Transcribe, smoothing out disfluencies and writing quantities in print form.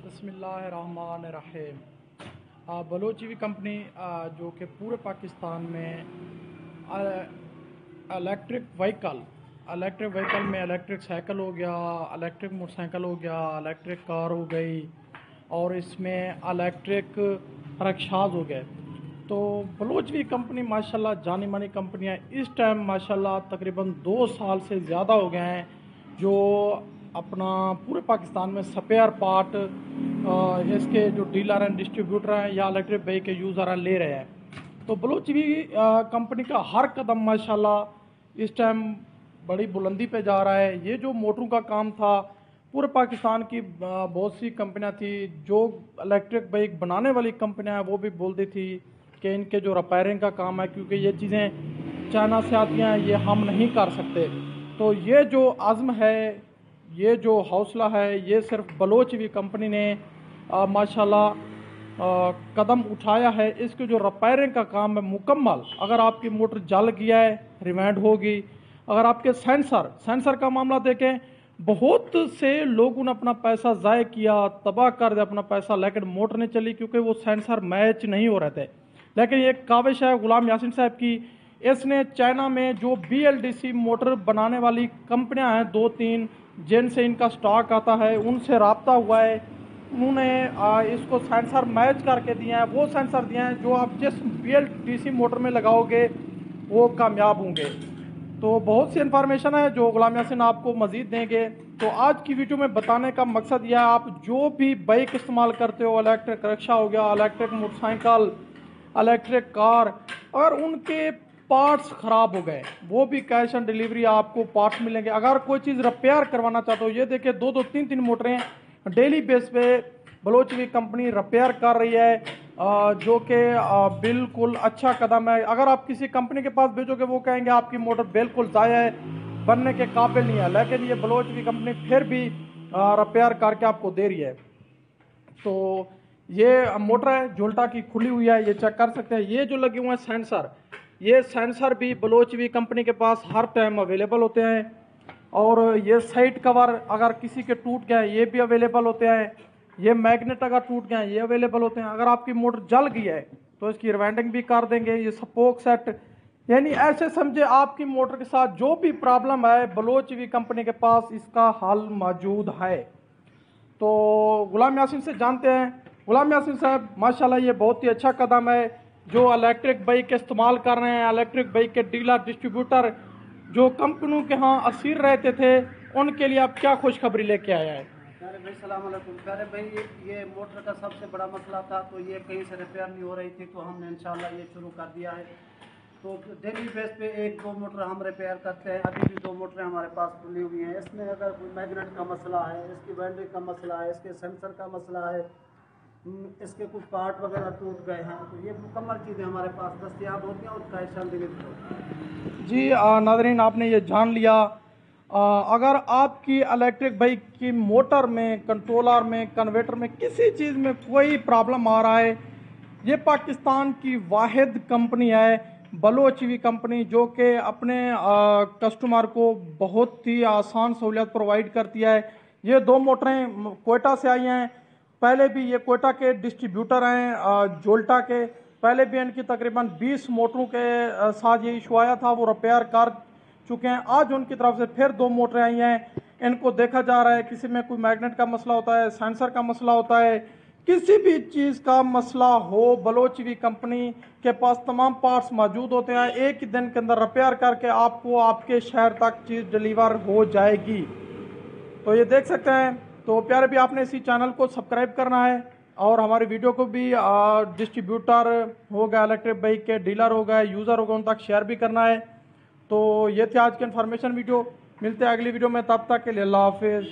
बिस्मिल्लाहिर्रहमानिर्रहीम। Bloch TV company जो कि पूरे पाकिस्तान में इलेक्ट्रिक व्हीकल में इलेक्ट्रिक साइकिल हो गया, इलेक्ट्रिक मोटरसाइकिल हो गया, इलेक्ट्रिक कार हो गई और इसमें इलेक्ट्रिक रक्शाज हो गए। तो बलोच टीवी कंपनी माशाल्लाह जानी मानी कंपनी है। इस टाइम माशाल्लाह तकरीबन 2 साल से ज़्यादा हो गए हैं जो अपना पूरे पाकिस्तान में स्पेयर पार्ट इसके जो डीलर हैं, डिस्ट्रीब्यूटर हैं या इलेक्ट्रिक बाइक के यूज़र हैं ले रहे हैं। तो बलोच टीवी कंपनी का हर कदम माशाल्लाह इस टाइम बड़ी बुलंदी पे जा रहा है। ये जो मोटरों का काम था, पूरे पाकिस्तान की बहुत सी कंपनियां थी जो इलेक्ट्रिक बाइक बनाने वाली कंपनियां वो भी बोलती थी कि इनके जो रिपेयरिंग का काम है, क्योंकि ये चीज़ें चाइना से आती हैं, ये हम नहीं कर सकते। तो ये जो आज़म है, ये जो हौसला है, ये सिर्फ बलोच टीवी कंपनी ने माशाल्लाह कदम उठाया है। इसके जो रिपेयरिंग का काम है मुकम्मल, अगर आपकी मोटर जल गया है रिवाइंड होगी, अगर आपके सेंसर का मामला देखें, बहुत से लोगों ने अपना पैसा ज़ाय किया, तबाह कर दिया अपना पैसा, लेकिन मोटर नहीं चली क्योंकि वो सेंसर मैच नहीं हो रहे थे। लेकिन ये काविश है गुलाम यासीन साहब की, इसने चाइना में जो BLDC मोटर बनाने वाली कंपनियां हैं 2-3 जिनसे इनका स्टॉक आता है, उनसे रब्ता हुआ है। उन्होंने इसको सेंसर मैच करके दिए हैं, वो सेंसर दिए हैं जो आप जिस BLDC मोटर में लगाओगे वो कामयाब होंगे। तो बहुत सी इन्फॉर्मेशन है जो गुलाम यासीन आपको मज़ीद देंगे। तो आज की वीडियो में बताने का मकसद यह है, आप जो भी बाइक इस्तेमाल करते हो, इलेक्ट्रिक रिक्शा हो गया, इलेक्ट्रिक मोटरसाइकिल, इलेक्ट्रिक कार, अगर उनके पार्ट्स ख़राब हो गए, वो भी कैश ऑन डिलीवरी आपको पार्ट्स मिलेंगे। अगर कोई चीज़ रिपेयर करवाना चाहते हो, ये देखिए 2-2, 3-3 मोटरें डेली बेस पे बलोच टीवी कंपनी रिपेयर कर रही है, जो कि बिल्कुल अच्छा कदम है। अगर आप किसी कंपनी के पास भेजोगे वो कहेंगे आपकी मोटर बिल्कुल ज़ाया है, बनने के काबिल नहीं है, लेकिन ये बलोच टीवी कंपनी फिर भी रिपेयर करके आपको दे रही है। तो ये मोटर है जोल्टा की खुली हुई है, ये चेक कर सकते हैं। ये जो लगे हुए हैं सेंसर, ये सेंसर भी बलोच टीवी कंपनी के पास हर टाइम अवेलेबल होते हैं। और ये साइड कवर अगर किसी के टूट गए ये भी अवेलेबल होते हैं। ये मैग्नेट अगर टूट गए ये अवेलेबल होते हैं। अगर आपकी मोटर जल गई है तो इसकी रिवाइंडिंग भी कर देंगे। ये स्पोक सेट, यानी ऐसे समझे आपकी मोटर के साथ जो भी प्रॉब्लम है बलोच टीवी कंपनी के पास इसका हल मौजूद है। तो गुलाम यासीन से जानते हैं। गुलाम यासीन साहब माशाल्लाह ये बहुत ही अच्छा कदम है जो इलेक्ट्रिक बाइक इस्तेमाल कर रहे हैं, इलेक्ट्रिक बाइक के डीलर डिस्ट्रीब्यूटर जो कंपनियों के यहाँ असीर रहते थे, उनके लिए आप क्या खुशखबरी लेके आया है? प्यारे भाई सलाम अलैकुम। प्यारे भाई ये मोटर का सबसे बड़ा मसला था, तो ये कहीं से रिपेयर नहीं हो रही थी, तो हमने इंशाल्लाह ये शुरू कर दिया है। तो डेली बेस पे 1-2 मोटर हम रिपेयर करते हैं। अभी भी 2 मोटरें हमारे पास खुली हुई हैं। इसमें अगर कोई मैग्नेट का मसला है, इसकी वाइंडिंग का मसला है, इसके सेंसर का मसला है, इसके कुछ पार्ट वगैरह टूट गए हैं, तो ये मुकम्मल चीज़ें हमारे पास दस्तियाब होती हैं और कैश ऑन डिलीवरी होती है। जी नाज़रीन, आपने ये जान लिया। अगर आपकी इलेक्ट्रिक बाइक की मोटर में, कंट्रोलर में, कन्वर्टर में किसी चीज़ में कोई प्रॉब्लम आ रहा है, ये पाकिस्तान की वाहिद कंपनी है बलोच टीवी कंपनी, जो कि अपने कस्टमर को बहुत ही आसान सहूलियत प्रोवाइड करती है। ये 2 मोटरें कोयटा से आई हैं। पहले भी ये कोयटा के डिस्ट्रीब्यूटर हैं जोल्टा के। पहले भी इनकी तकरीबन 20 मोटरों के साथ ये इशू आया था, वो रिपेयर कर चुके हैं। आज उनकी तरफ से फिर 2 मोटरें आई हैं। इनको देखा जा रहा है, किसी में कोई मैग्नेट का मसला होता है, सेंसर का मसला होता है, किसी भी चीज़ का मसला हो, बलोच टीवी कंपनी के पास तमाम पार्ट्स मौजूद होते हैं। एक ही दिन के अंदर रिपेयर करके आपको आपके शहर तक चीज़ डिलीवर हो जाएगी। तो ये देख सकते हैं। तो प्यारे भी आपने इसी चैनल को सब्सक्राइब करना है और हमारी वीडियो को भी डिस्ट्रीब्यूटर हो गया, इलेक्ट्रिक बाइक के डीलर हो गए, यूज़र हो गए, उन तक शेयर भी करना है। तो ये थी आज की इन्फॉर्मेशन वीडियो। मिलते हैं अगली वीडियो में, तब तक के लिए अल्लाह हाफिज़।